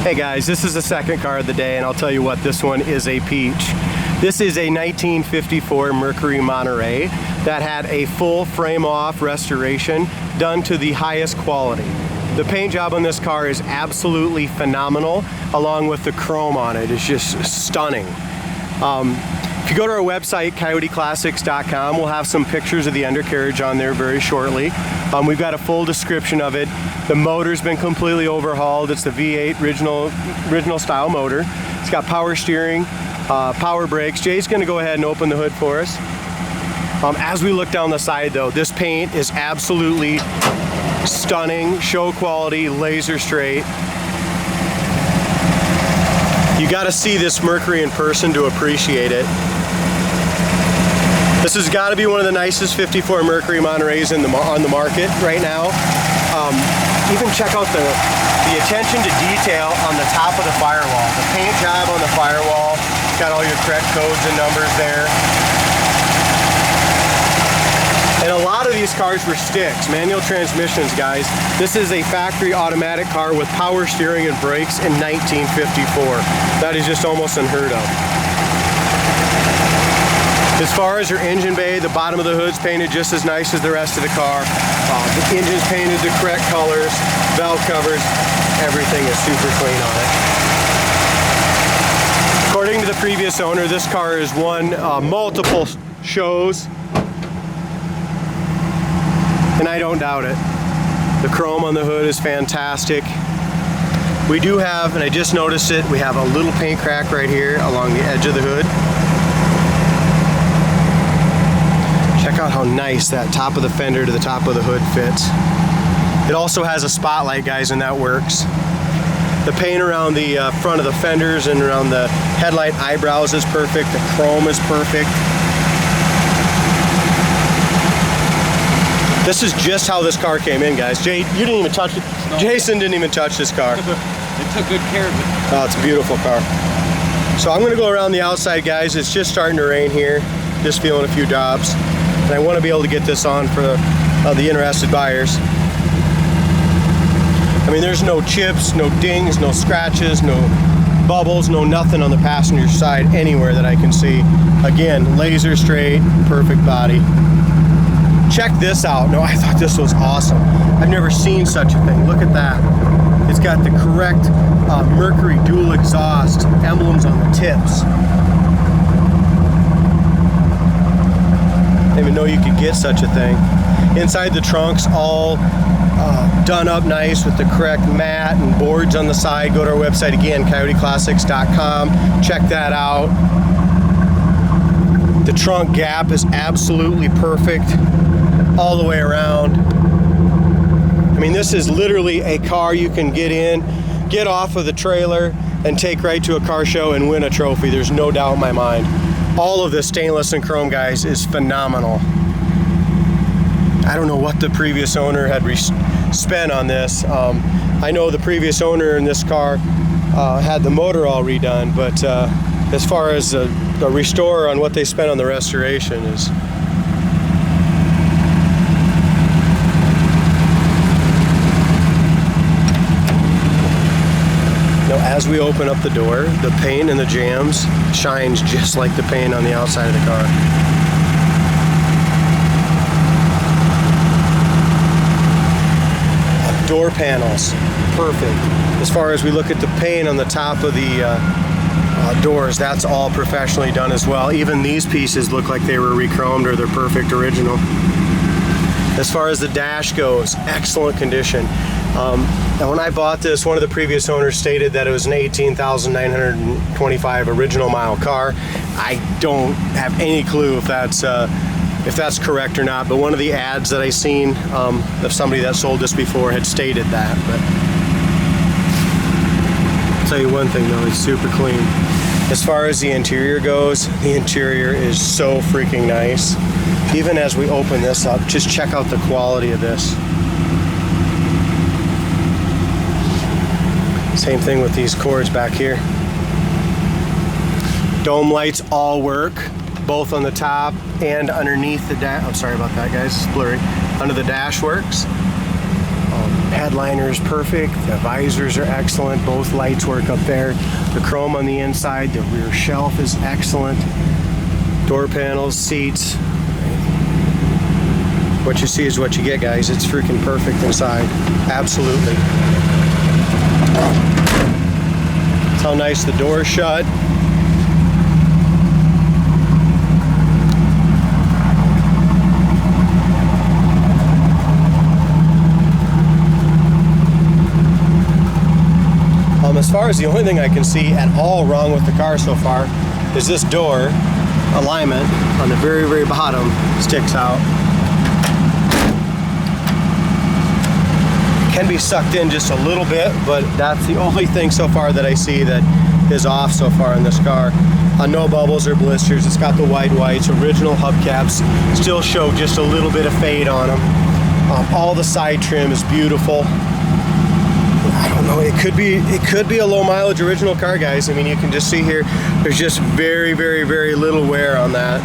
Hey guys, this is the second car of the day, and I'll tell you what, this one is a peach. This is a 1954 Mercury Monterey that had a full frame-off restoration done to the highest quality. The paint job on this car is absolutely phenomenal, along with the chrome on it. It's just stunning. If you go to our website, coyoteclassics.com, we'll have some pictures of the undercarriage on there very shortly. We've got a full description of it. The motor's been completely overhauled. It's the V8 original style motor. It's got power steering, power brakes. Jay's gonna go ahead and open the hood for us. As we look down the side though, this paint is absolutely stunning, show quality, laser straight. You gotta see this Mercury in person to appreciate it. This has got to be one of the nicest 54 Mercury Montereys on the market right now. Even check out the attention to detail on the top of the firewall. The paint job on the firewall, got all your correct codes and numbers there. And a lot of these cars were sticks, manual transmissions, guys. This is a factory automatic car with power steering and brakes in 1954. That is just almost unheard of. As far as your engine bay, the bottom of the hood's painted just as nice as the rest of the car. The engine's painted the correct colors, valve covers, everything is super clean on it. According to the previous owner, this car has won multiple shows, and I don't doubt it. The chrome on the hood is fantastic. We do have, and I just noticed it, we have a little paint crack right here along the edge of the hood. Check out how nice that top of the fender to the top of the hood fits. It also has a spotlight, guys, and that works. The paint around the front of the fenders and around the headlight eyebrows is perfect. The chrome is perfect. This is just how this car came in, guys. Jay, you didn't even touch it. No. Jason didn't even touch this car. They took good care of it. Oh, it's a beautiful car. So I'm gonna go around the outside, guys. It's just starting to rain here. Just feeling a few drops. And I want to be able to get this on for the interested buyers. I mean, there's no chips, no dings, no scratches, no bubbles, no nothing on the passenger side anywhere that I can see. Again, laser straight, perfect body. Check this out. No, I thought this was awesome. I've never seen such a thing. Look at that. It's got the correct Mercury dual exhaust emblems on the tips. I didn't even know you could get such a thing. Inside the trunk's all done up nice with the correct mat and boards on the side. Go to our website again, coyoteclassics.com. Check that out. The trunk gap is absolutely perfect all the way around. I mean, this is literally a car you can get in, get off of the trailer, and take right to a car show and win a trophy. There's no doubt in my mind. All of this stainless and chrome, guys, is phenomenal. I don't know what the previous owner had spent on this. I know the previous owner in this car had the motor all redone, but as far as the restore on what they spent on the restoration is... As we open up the door, the paint and the jams shines just like the paint on the outside of the car. Door panels, perfect. As far as we look at the paint on the top of the doors, that's all professionally done as well. Even these pieces look like they were re-chromed or they're perfect original. As far as the dash goes, excellent condition. Now when I bought this, one of the previous owners stated that it was an 18,925 original mile car. I don't have any clue if that's correct or not, but one of the ads that I seen of somebody that sold this before had stated that. But I'll tell you one thing though, it's super clean. As far as the interior goes, the interior is so freaking nice. Even as we open this up, just check out the quality of this. Same thing with these cords back here. Dome lights all work, both on the top and underneath the dash. I'm sorry about that, guys, it's blurry. Under the dash works. Headliner is perfect. The visors are excellent. Both lights work up there. The chrome on the inside. The rear shelf is excellent. Door panels, seats. What you see is what you get, guys. It's freaking perfect inside. Absolutely. That's how nice the doors shut. As far as the only thing I can see at all wrong with the car so far is this door alignment on the very, very bottom sticks out. It can be sucked in just a little bit, but that's the only thing so far that I see that is off so far in this car. No bubbles or blisters. It's got the white whites. Original hubcaps still show just a little bit of fade on them. All the side trim is beautiful. I don't know, it could be a low mileage original car, guys. I mean, you can just see here, there's just very, very, very little wear on that.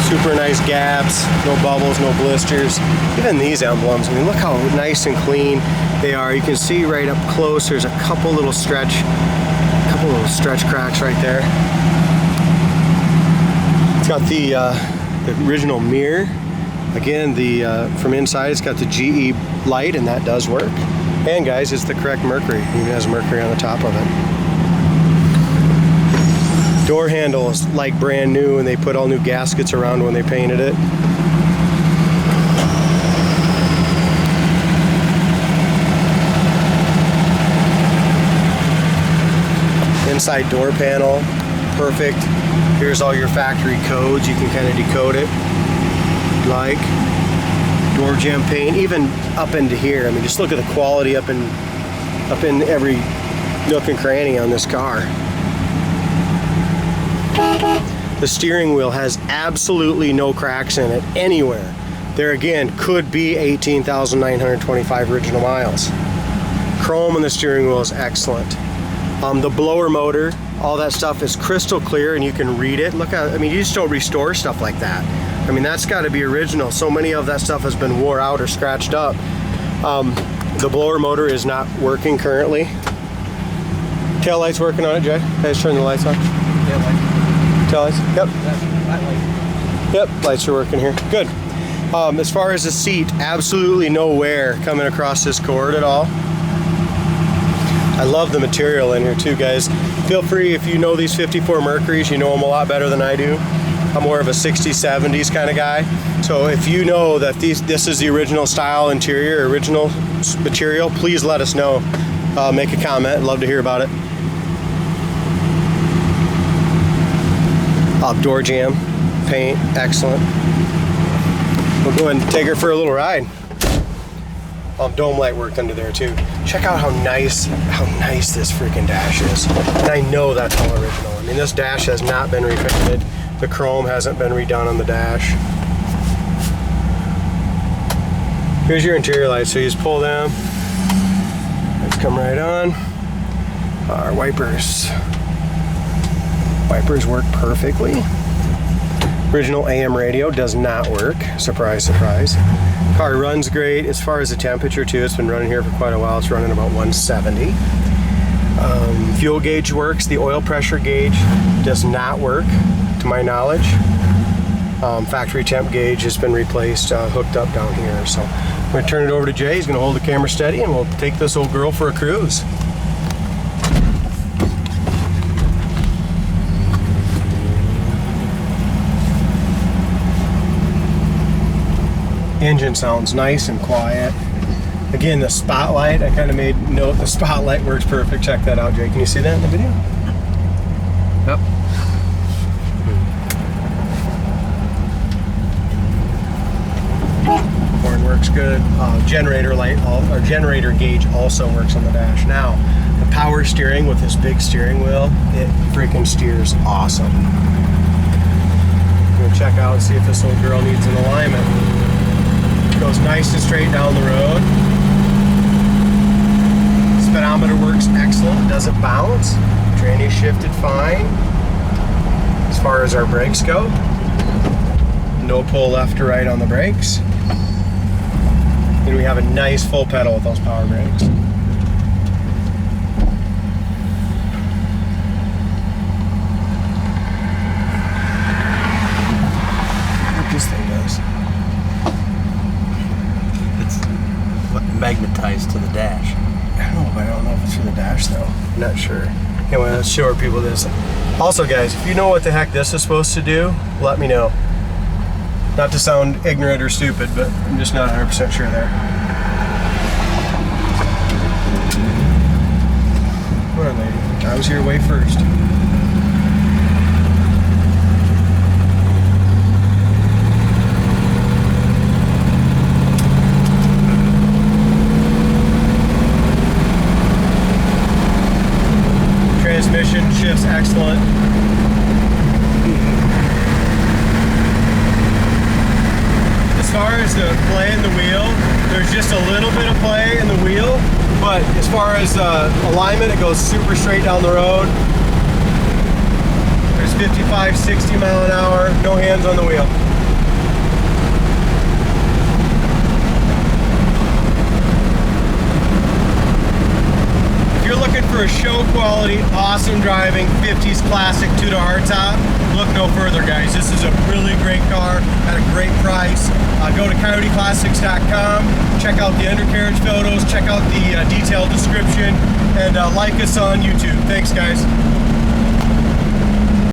Super nice gaps, no bubbles, no blisters. Even these emblems, I mean, look how nice and clean they are. You can see right up close, there's a couple little stretch cracks right there. It's got the original mirror. Again, from inside it's got the GE light, and that does work. And guys, it's the correct Mercury. It even has Mercury on the top of it. Door handle is like brand new, and they put all new gaskets around when they painted it. Inside door panel, perfect. Here's all your factory codes. You can kind of decode it. Like door jamb paint, even up into here. I mean, just look at the quality up in every nook and cranny on this car. The steering wheel has absolutely no cracks in it anywhere. There again, could be 18,925 original miles. Chrome on the steering wheel is excellent. The blower motor, all that stuff is crystal clear and you can read it. Look at, I mean, you just don't restore stuff like that. I mean, that's got to be original. So many of that stuff has been wore out or scratched up. The blower motor is not working currently. Tail lights working on it, Jay? Guys, turn the lights on. Tail lights. Tail lights? Yep. Light. Yep, lights are working here. Good. As far as the seat, absolutely no wear coming across this cord at all. I love the material in here too, guys. Feel free, if you know these 54 Mercurys, you know them a lot better than I do. I'm more of a 60s, 70s kind of guy. So if you know that this is the original style interior, original material, please let us know. Make a comment. I'd love to hear about it. Door jamb, paint, excellent. We'll go ahead and take her for a little ride. Dome light worked under there too. Check out how nice this freaking dash is. And I know that's all original. I mean, this dash has not been repainted. The chrome hasn't been redone on the dash. Here's your interior lights. So you just pull them. Let's come right on. Our wipers. Wipers work perfectly. Original AM radio does not work. Surprise, surprise. Car runs great. As far as the temperature too, it's been running here for quite a while. It's running about 170. Fuel gauge works. The oil pressure gauge does not work, to my knowledge. Factory temp gauge has been replaced, hooked up down here. So I'm going to turn it over to Jay. He's going to hold the camera steady and we'll take this old girl for a cruise. Engine sounds nice and quiet. Again, the spotlight, I kind of made note the spotlight works perfect. Check that out, Jay. Can you see that in the video? Yep. Horn works good. Generator light, or generator gauge also works on the dash. Now, the power steering with this big steering wheel, it freaking steers awesome. We'll check out and see if this old girl needs an alignment. Goes nice and straight down the road. Speedometer works excellent, doesn't bounce. Tranny shifted fine. As far as our brakes go, no pull left or right on the brakes. And we have a nice full pedal with those power brakes. What this thing does. It's magnetized to the dash. I don't know, but I don't know if it's for the dash though. I'm not sure. Anyway, let's show people this. Also guys, if you know what the heck this is supposed to do, let me know. Not to sound ignorant or stupid, but I'm just not 100% sure there. Come on, lady. I was here way first. Transmission shifts excellent. As far as the play in the wheel, there's just a little bit of play in the wheel, but as far as alignment, it goes super straight down the road. There's 55, 60 mile an hour, no hands on the wheel. If you're looking for a show quality, awesome driving, 50s classic 2-door hardtop, look no further, guys. This is a really great car at a great price. Go to coyoteclassics.com, check out the undercarriage photos, check out the detailed description, and like us on YouTube. Thanks, guys.